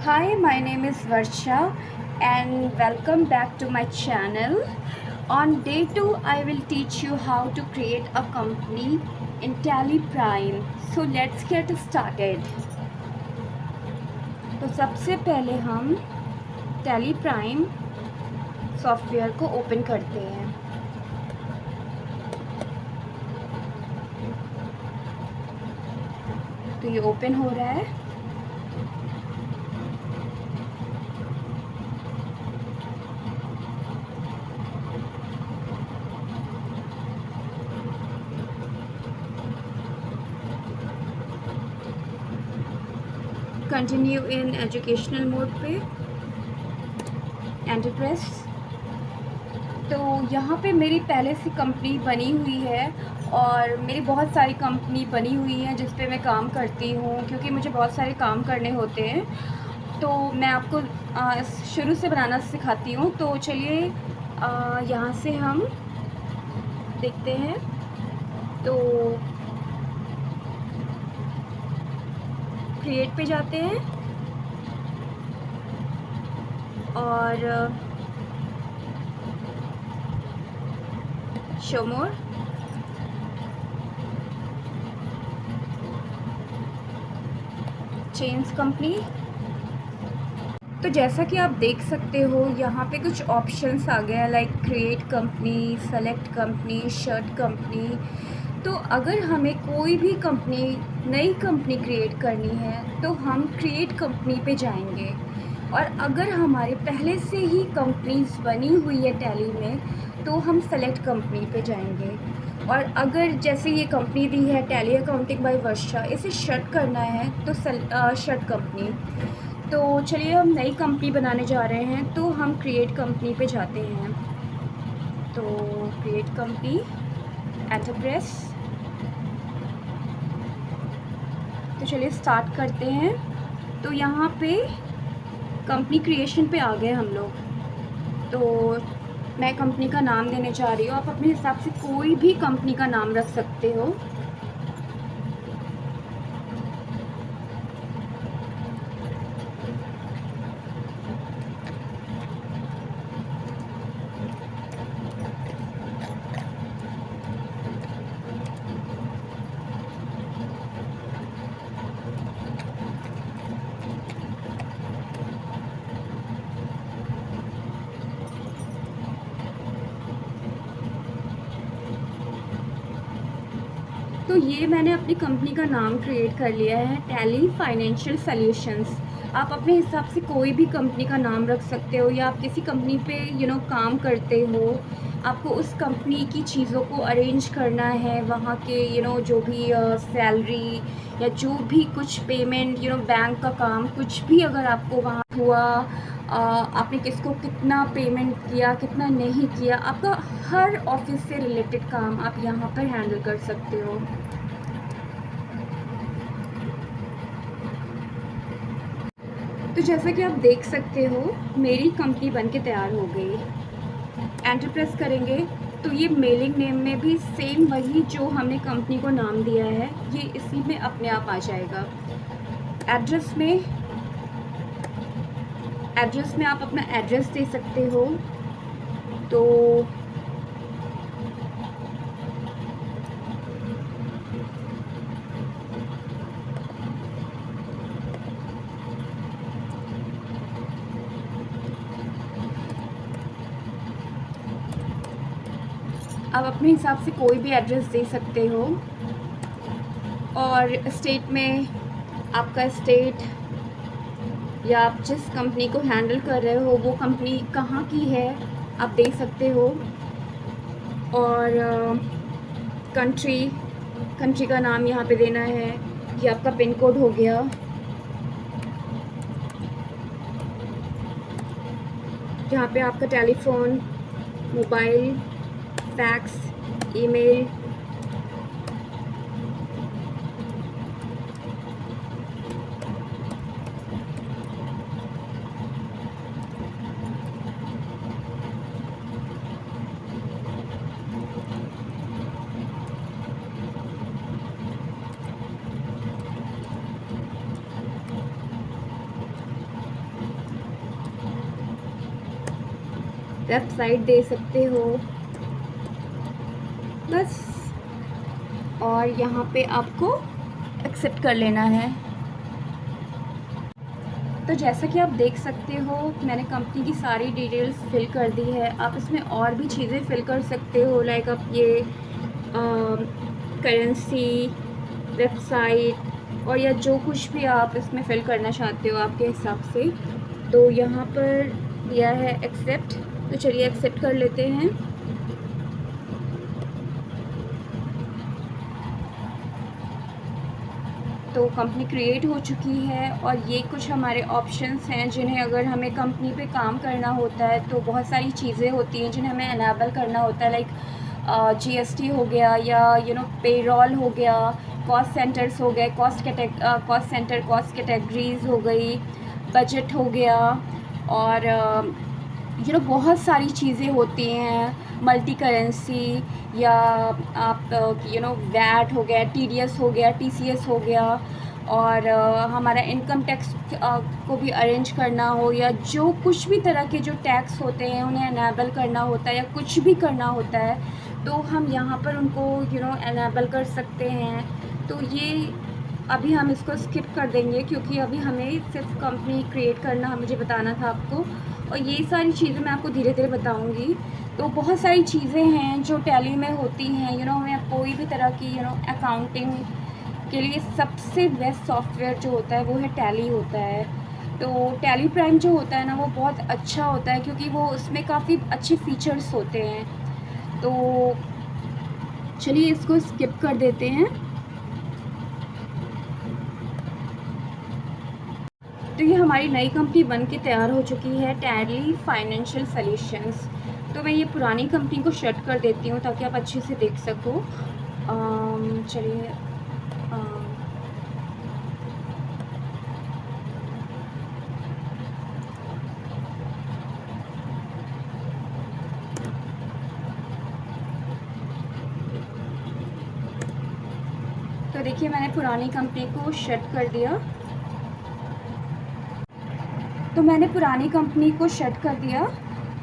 Hi, my name is Varsha and welcome back to my channel. On day 2, I will teach you how to create a company in Tally Prime. So let's get started. तो सबसे पहले हम Tally Prime software को open करते हैं। तो ये open हो रहा है। कंटिन्यू इन एजुकेशनल मोड पे, एंटर प्रेस। तो यहाँ पे मेरी पहले से कंपनी बनी हुई है और मेरी बहुत सारी कंपनी बनी हुई है जिस पे मैं काम करती हूँ, क्योंकि मुझे बहुत सारे काम करने होते हैं। तो मैं आपको शुरू से बनाना सिखाती हूँ। तो चलिए यहाँ से हम देखते हैं। तो क्रिएट पे जाते हैं और शो मोर, चेंज कंपनी। तो जैसा कि आप देख सकते हो यहाँ पे कुछ ऑप्शंस आ गए हैं, like create company, select company, shirt company. तो अगर हमें कोई भी कंपनी, नई कंपनी क्रिएट करनी है तो हम क्रिएट कंपनी पे जाएंगे। और अगर हमारे पहले से ही कंपनीज बनी हुई है टैली में तो हम सेलेक्ट कंपनी पे जाएंगे। और अगर जैसे ये कंपनी दी है टैली अकाउंटिंग बाय वर्षा, इसे शट करना है तो शट कंपनी। तो चलिए हम नई कंपनी बनाने जा रहे हैं तो हम क्रिएट कंपनी पे जाते हैं। तो क्रिएट कंपनी, एंटर प्रेस। तो चलिए स्टार्ट करते हैं। तो यहाँ पे कंपनी क्रिएशन पे आ गए हम लोग। तो मैं कंपनी का नाम देने जा रही हूँ। आप अपने हिसाब से कोई भी कंपनी का नाम रख सकते हो। तो ये मैंने अपनी कंपनी का नाम क्रिएट कर लिया है, टैली फाइनेंशियल सॉल्यूशंस। आप अपने हिसाब से कोई भी कंपनी का नाम रख सकते हो, या आप किसी कंपनी पे काम करते हो, आपको उस कंपनी की चीज़ों को अरेंज करना है, वहाँ के जो भी सैलरी या जो भी कुछ पेमेंट, बैंक का काम, कुछ भी अगर आपको वहाँ हुआ, आपने किसको कितना पेमेंट किया, कितना नहीं किया, आपका हर ऑफिस से रिलेटेड काम आप यहाँ पर हैंडल कर सकते हो। तो जैसा कि आप देख सकते हो मेरी कंपनी बनके तैयार हो गई। एंटर प्रेस करेंगे तो ये मेलिंग नेम में भी सेम वही जो हमने कंपनी को नाम दिया है, ये इसी में अपने आप आ जाएगा। एड्रेस में आप अपना एड्रेस दे सकते हो। तो आप अपने हिसाब से कोई भी एड्रेस दे सकते हो। और स्टेट में आपका स्टेट, या आप जिस कंपनी को हैंडल कर रहे हो वो कंपनी कहाँ की है आप दे सकते हो। और कंट्री का नाम यहाँ पे देना है। ये आपका पिन कोड हो गया। जहाँ पे आपका telephone, mobile, fax, email, website दे सकते हो बस। और यहाँ पे आपको एक्सेप्ट कर लेना है। तो जैसा कि आप देख सकते हो मैंने कंपनी की सारी डिटेल्स फिल कर दी है। आप इसमें और भी चीज़ें फिल कर सकते हो, लाइक आप ये करेंसी, वेबसाइट और या जो कुछ भी आप इसमें फिल करना चाहते हो आपके हिसाब से। तो यहाँ पर दिया है एक्सेप्ट, तो चलिए एक्सेप्ट कर लेते हैं। तो कंपनी क्रिएट हो चुकी है और ये कुछ हमारे ऑप्शंस हैं जिन्हें अगर हमें कंपनी पे काम करना होता है तो बहुत सारी चीज़ें होती हैं जिन्हें हमें एनेबल करना होता है, लाइक जीएसटी हो गया या पेरोल हो गया, कॉस्ट सेंटर्स हो गए, कॉस्ट सेंटर, कॉस्ट कैटेगरीज हो गई, बजट हो गया और बहुत सारी चीज़ें होती हैं, मल्टी करेंसी या आप वैट हो गया, टीडीएस हो गया, टीसीएस हो गया और हमारा इनकम टैक्स को भी अरेंज करना हो या जो कुछ भी तरह के जो टैक्स होते हैं उन्हें एनेबल करना होता है या कुछ भी करना होता है तो हम यहाँ पर उनको एनेबल कर सकते हैं। तो ये अभी हम इसको स्किप कर देंगे क्योंकि अभी हमें सिर्फ कंपनी क्रिएट करना मुझे बताना था आपको, और ये सारी चीज़ें मैं आपको धीरे धीरे बताऊंगी। तो बहुत सारी चीज़ें हैं जो टैली में होती हैं, हमें कोई भी तरह की अकाउंटिंग के लिए सबसे बेस्ट सॉफ्टवेयर जो होता है वो है टैली होता है। तो टैली प्राइम जो होता है ना वो बहुत अच्छा होता है क्योंकि वो उसमें काफ़ी अच्छे फीचर्स होते हैं। तो चलिए इसको स्किप कर देते हैं। तो ये हमारी नई कंपनी बन के तैयार हो चुकी है, टैली फाइनेंशियल सॉल्यूशंस। तो मैं ये पुरानी कंपनी को शट कर देती हूँ ताकि आप अच्छे से देख सको। चलिए तो देखिए मैंने पुरानी कंपनी को शट कर दिया। तो मैंने पुरानी कंपनी को शट कर दिया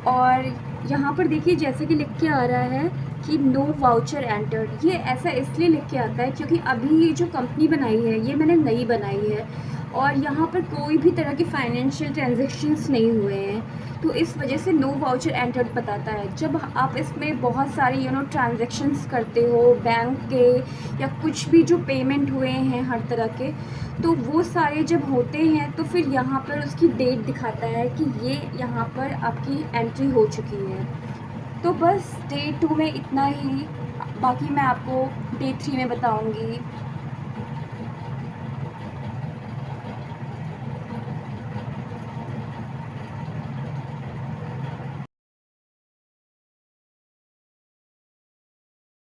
और यहाँ पर देखिए जैसे कि लिख के आ रहा है कि नो वाउचर एंटर्ड। ये ऐसा इसलिए लिख के आता है क्योंकि अभी ये जो कंपनी बनाई है ये मैंने नई बनाई है और यहाँ पर कोई भी तरह के फाइनेंशियल ट्रांजैक्शंस नहीं हुए हैं, तो इस वजह से नो वाउचर एंटर्ड बताता है। जब आप इसमें बहुत सारी ट्रांजैक्शंस करते हो बैंक के या कुछ भी जो पेमेंट हुए हैं हर तरह के, तो वो सारे जब होते हैं तो फिर यहाँ पर उसकी डेट दिखाता है कि ये यहाँ पर आपकी एंट्री हो चुकी है। तो बस डे 2 में इतना ही, बाकी मैं आपको डे 3 में बताऊँगी।